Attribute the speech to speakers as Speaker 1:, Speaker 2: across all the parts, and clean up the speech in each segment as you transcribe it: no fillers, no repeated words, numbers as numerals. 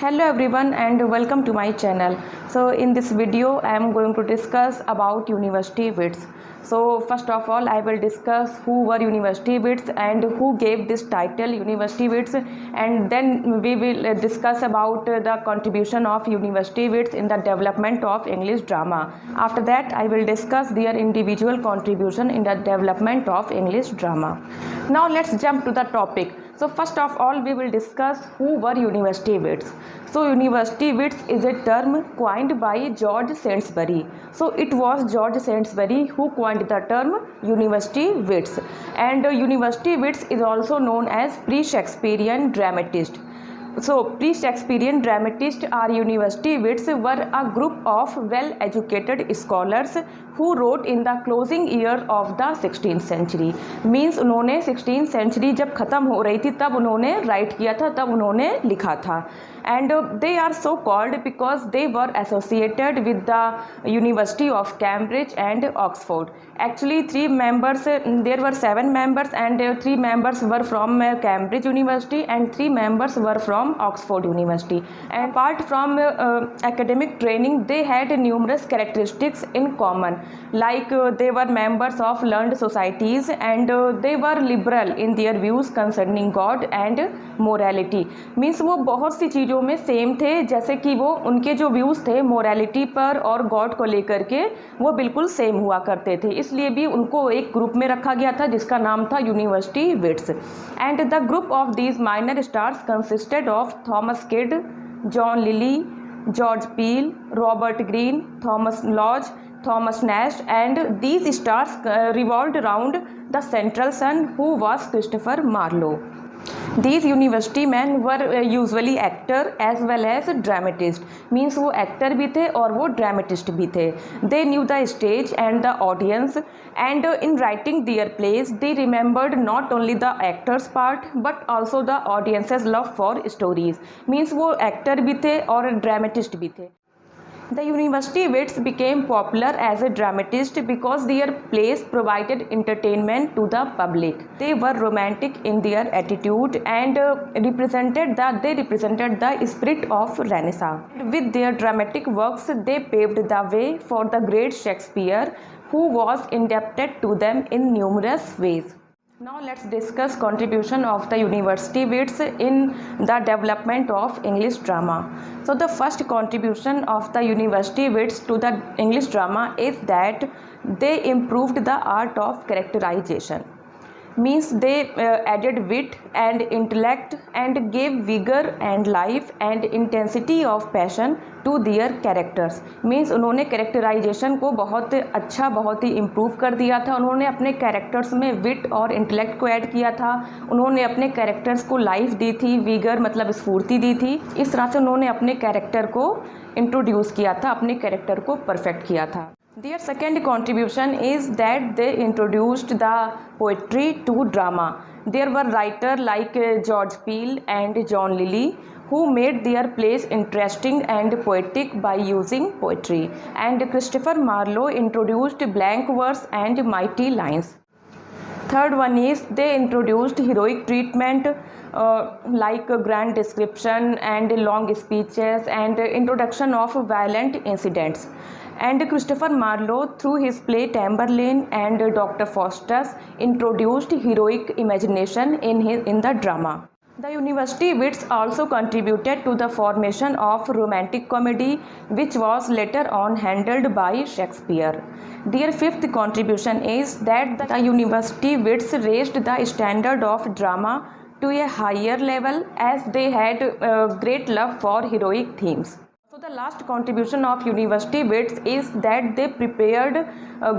Speaker 1: Hello everyone and welcome to my channel. So in this video I am going to discuss about university wits. So first of all I will discuss who were university wits and who gave this title university wits, and then we will discuss about the contribution of university wits in the development of English drama. After that I will discuss their individual contribution in the development of English drama. Now let's jump to the topic. So first of all we will discuss who were university wits. So university wits is a term coined by George Saintsbury. So it was George Saintsbury who coined the term university wits, and university wits is also known as pre-Shakespearean dramatist. So pre-Shakespearean dramatists or university wits were a group of well-educated scholars who wrote in the closing year of the 16th century. Means उन्होंने 16th century जब ख़त्म हो रही थी तब उन्होंने right किया था, तब उन्होंने लिखा था. And they are so called because they were associated with the University of Cambridge and Oxford. Actually there were 7 members and 3 members were from Cambridge University and 3 members were from Oxford University. And apart from academic training, they had numerous characteristics in common, like they were members of learned societies and they were liberal in their views concerning God and morality. Means वो बहुत सी चीज़ों में same थे, जैसे कि वो उनके जो व्यूज़ थे मोरालिटी पर और गॉड को लेकर के वो बिल्कुल सेम हुआ करते थे, इसलिए भी उनको एक ग्रुप में रखा गया था जिसका नाम था university wits. And the group of these minor stars consisted of Thomas Kyd, John Lyly, George Peele, Robert Greene, Thomas Lodge, Thomas Nash, and these stars revolved around the central sun who was Christopher Marlowe. These university men were usually actor as well as dramatist. Means वो actor भी थे और वो dramatist भी थे. They knew the stage and the audience, and in writing their plays they remembered not only the actors part but also the audience's love for stories. Means वो actor भी थे और dramatist भी थे. The university wits became popular as a dramatist because their plays provided entertainment to the public. They were romantic in their attitude and represented the spirit of Renaissance. With their dramatic works, they paved the way for the great Shakespeare, who was indebted to them in numerous ways. Now let's discuss contribution of the university wits in the development of English drama. So the first contribution of the university wits to the English drama is that they improved the art of characterization. Means they added wit and intellect and gave vigor and life and intensity of passion to their characters. Means उन्होंने characterization को बहुत अच्छा, बहुत ही improve कर दिया था. उन्होंने अपने characters में wit और intellect को add किया था. उन्होंने अपने characters को life दी थी, vigor मतलब स्फूर्ति दी थी. इस तरह से उन्होंने अपने character को introduce किया था, अपने character को perfect किया था. Their second contribution is that they introduced the poetry to drama. There were writers like George Peel and John Lilly who made their plays interesting and poetic by using poetry. And Christopher Marlowe introduced blank verse and mighty lines. Third one is they introduced heroic treatment like grand description and long speeches and introduction of violent incidents. And Christopher Marlowe, through his play Tamburlaine and Dr. Faustus, introduced heroic imagination in the drama. The university wits also contributed to the formation of romantic comedy, which was later on handled by Shakespeare. Their fifth contribution is that the university wits raised the standard of drama to a higher level as they had great love for heroic themes. So the last contribution of university wits is that they prepared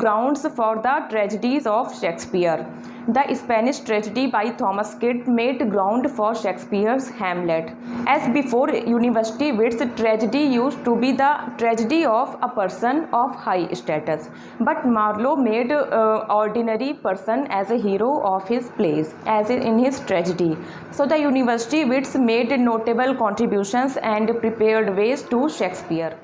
Speaker 1: grounds for the tragedies of Shakespeare. The Spanish tragedy by Thomas Kidd made ground for Shakespeare's Hamlet. As before university wits, tragedy used to be the tragedy of a person of high status, but Marlowe made ordinary person as a hero of his plays, as in his tragedy. So the university wits made notable contributions and prepared ways to Shakespeare.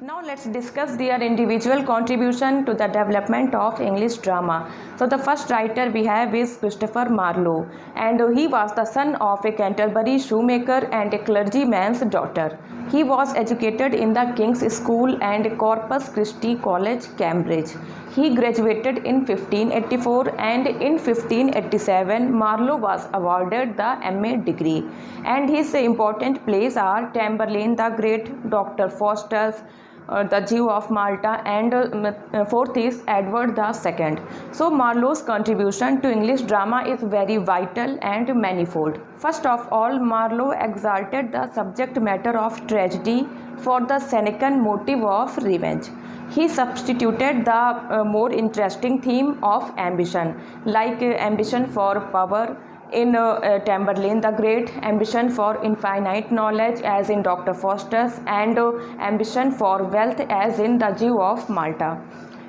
Speaker 1: Now let's discuss their individual contribution to the development of English drama. So the first writer we have is Christopher Marlowe, and he was the son of a Canterbury shoemaker and a clergyman's daughter. He was educated in the King's School and Corpus Christi College, Cambridge. He graduated in 1584, and in 1587 Marlowe was awarded the MA degree, and his important plays are Tamburlaine the Great, Dr. Faustus, the Jew of Malta, and fourth is Edward II. So Marlowe's contribution to English drama is very vital and manifold. First of all, Marlowe exalted the subject matter of tragedy for the Senecan motive of revenge. He substituted the more interesting theme of ambition, like ambition for power in Tamburlaine the Great, ambition for infinite knowledge as in Dr. Faustus, and ambition for wealth as in the Jew of Malta.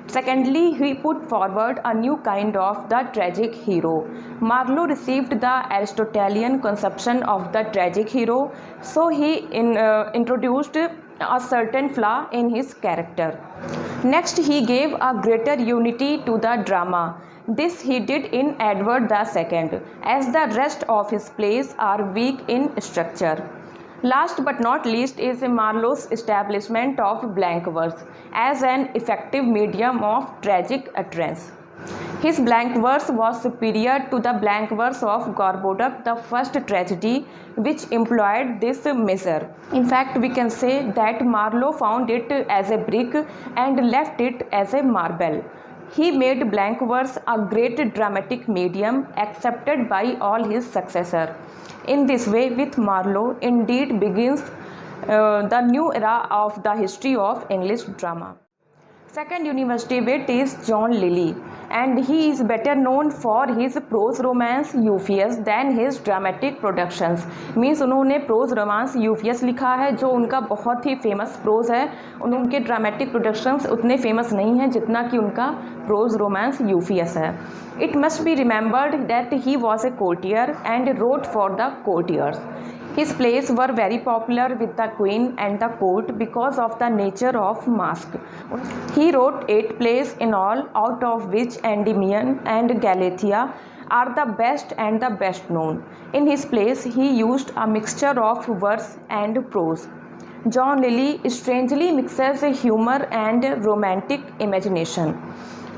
Speaker 1: Secondly, he put forward a new kind of the tragic hero. Marlowe received the Aristotelian conception of the tragic hero, so he introduced a certain flaw in his character. Next, he gave a greater unity to the drama. This he did in Edward II, as the rest of his plays are weak in structure. Last but not least is Marlowe's establishment of blank verse as an effective medium of tragic utterance. His blank verse was superior to the blank verse of Gorboduc, the first tragedy, which employed this measure. In fact, we can say that Marlowe found it as a brick and left it as a marble. He made blank verse a great dramatic medium accepted by all his successors. In this way, with Marlowe, indeed begins the new era of the history of English drama. Second university wit is John Lyly, and he is better known for his prose romance Euphues than his dramatic productions. Means उन्होंने pros romance यूफियस लिखा है जो उनका बहुत ही famous pros है, उनके dramatic productions उतने famous नहीं हैं जितना कि उनका प्रोज रोमांस यूफियस है. It must be remembered that he was a courtier and wrote for the courtiers. His plays were very popular with the queen and the court because of the nature of masque. He wrote 8 plays in all, out of which Endymion and Galatea are the best and the best known. In his plays, he used a mixture of verse and prose. John Lyly strangely mixes humor and romantic imagination,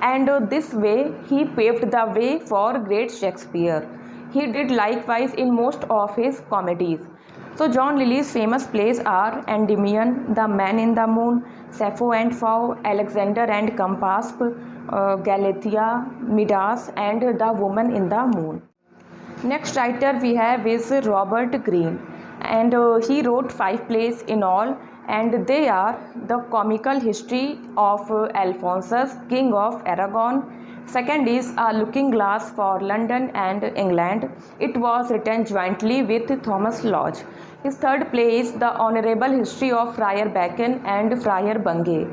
Speaker 1: and this way he paved the way for great Shakespeare. He did likewise in most of his comedies. So John Lyly's famous plays are Endymion, The Man in the Moon, Sappho and Phao, Alexander and Campaspe, Galatea, Midas, and The Woman in the Moon. Next writer we have is Robert Greene, and he wrote 5 plays in all, and they are The Comical History of Alphonsus, King of Aragon. Second is A Looking Glass for London and England. It was written jointly with Thomas Lodge. His third play is The Honourable History of Friar Bacon and Friar Bungay.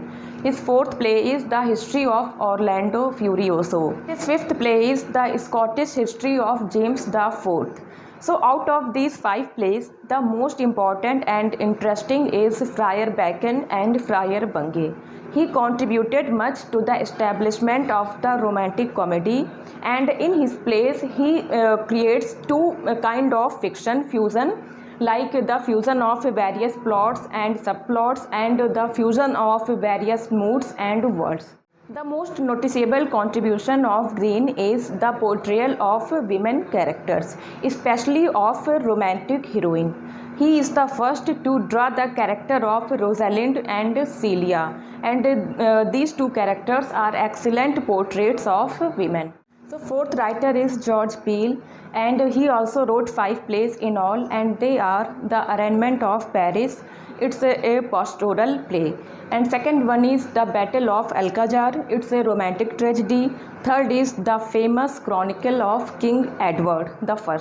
Speaker 1: His fourth play is The History of Orlando Furioso. His fifth play is The Scottish History of James IV. So out of these 5 plays, the most important and interesting is Friar Bacon and Friar Bungay. He contributed much to the establishment of the romantic comedy, and in his plays he creates 2 kind of fiction fusion, like the fusion of various plots and subplots and the fusion of various moods and words. The most noticeable contribution of Greene is the portrayal of women characters, especially of romantic heroine. He is the first to draw the character of Rosalind and Celia, and these 2 characters are excellent portraits of women. So fourth writer is George Peele, and he also wrote 5 plays in all, and they are The Arraignment of Paris. It's a pastoral play. And second one is The Battle of Alcazar. It's a romantic tragedy. Third is The Famous Chronicle of King Edward I.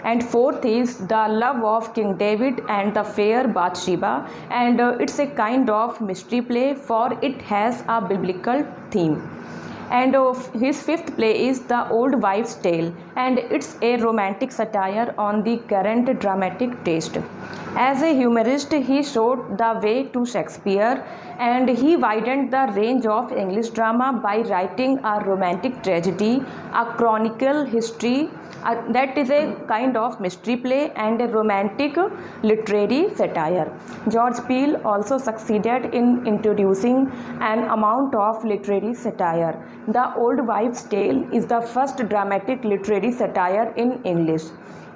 Speaker 1: And fourth is The Love of King David and the Fair Bathsheba, and it's a kind of mystery play, for it has a biblical theme. And his fifth play is The Old Wives' Tale, and it's a romantic satire on the current dramatic taste. As a humorist, he showed the way to Shakespeare, and he widened the range of English drama by writing a romantic tragedy, a chronicle history, that is a kind of mystery play, and a romantic literary satire. George Peele also succeeded in introducing an amount of literary satire. The Old Wives' Tale is the first dramatic literary satire in English.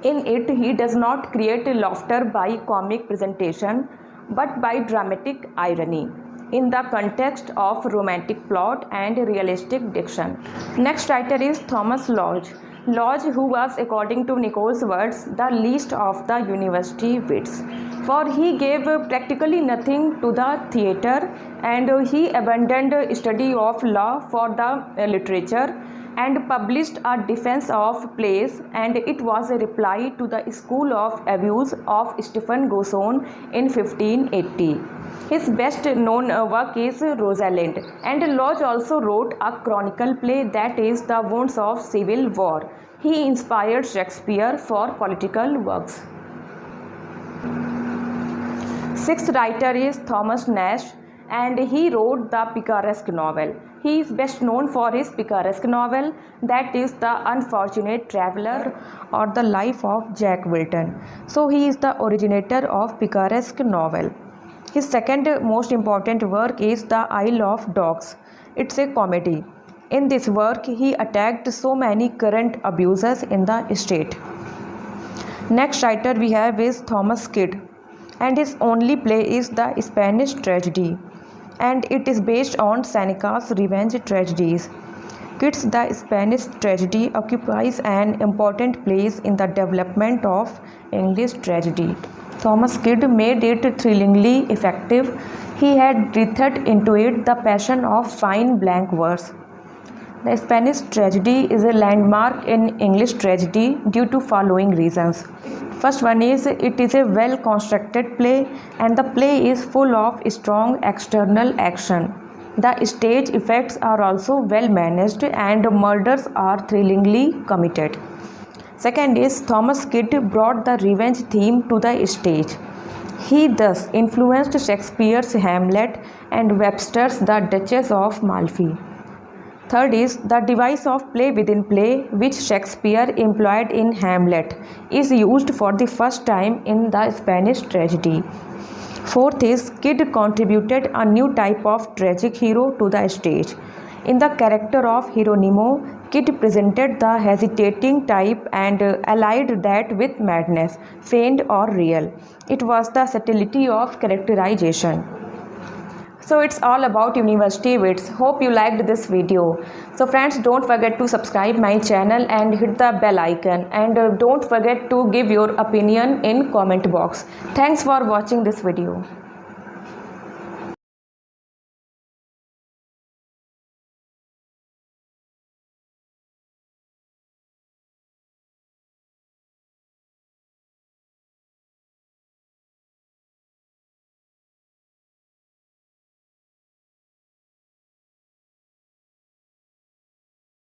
Speaker 1: In it, he does not create laughter by comic presentation, but by dramatic irony in the context of romantic plot and realistic diction. Next writer is Thomas Lodge. Lodge, who was, according to Nichols' words, the least of the university wits, for he gave practically nothing to the theatre, and he abandoned study of law for the literature, and published a defense of plays, and it was a reply to the school of abuse of Stephen Gosson in 1580. His best known work is Rosalind, and Lodge also wrote a chronicle play, that is The Wounds of Civil War. He inspired Shakespeare for political works. Sixth writer is Thomas Nash, and he wrote the picaresque novel. He is best known for his picaresque novel, that is The Unfortunate Traveller or The Life of Jack Wilton. So he is the originator of picaresque novel. His second most important work is The Isle of Dogs. It's a comedy. In this work, he attacked so many current abuses in the state. Next writer we have is Thomas Kyd, and his only play is The Spanish Tragedy, and it is based on Seneca's revenge tragedies. Kyd's The Spanish Tragedy occupies an important place in the development of English tragedy. Thomas Kyd made it thrillingly effective. He had breathed into it the passion of fine blank verse. The Spanish Tragedy is a landmark in English tragedy due to following reasons. First one is, it is a well constructed play, and the play is full of strong external action. The stage effects are also well managed, and murders are thrillingly committed. Second is, Thomas Kyd brought the revenge theme to the stage. He thus influenced Shakespeare's Hamlet and Webster's The Duchess of Malfi. Third is, the device of play within play, which Shakespeare employed in Hamlet, is used for the first time in the Spanish tragedy. Fourth is, Kyd contributed a new type of tragic hero to the stage. In the character of Hieronymo, Kyd presented the hesitating type and allied that with madness, feigned or real. It was the subtlety of characterization. So it's all about university wits. Hope you liked this video. So friends, don't forget to subscribe my channel and hit the bell icon, and don't forget to give your opinion in comment box. Thanks for watching this video.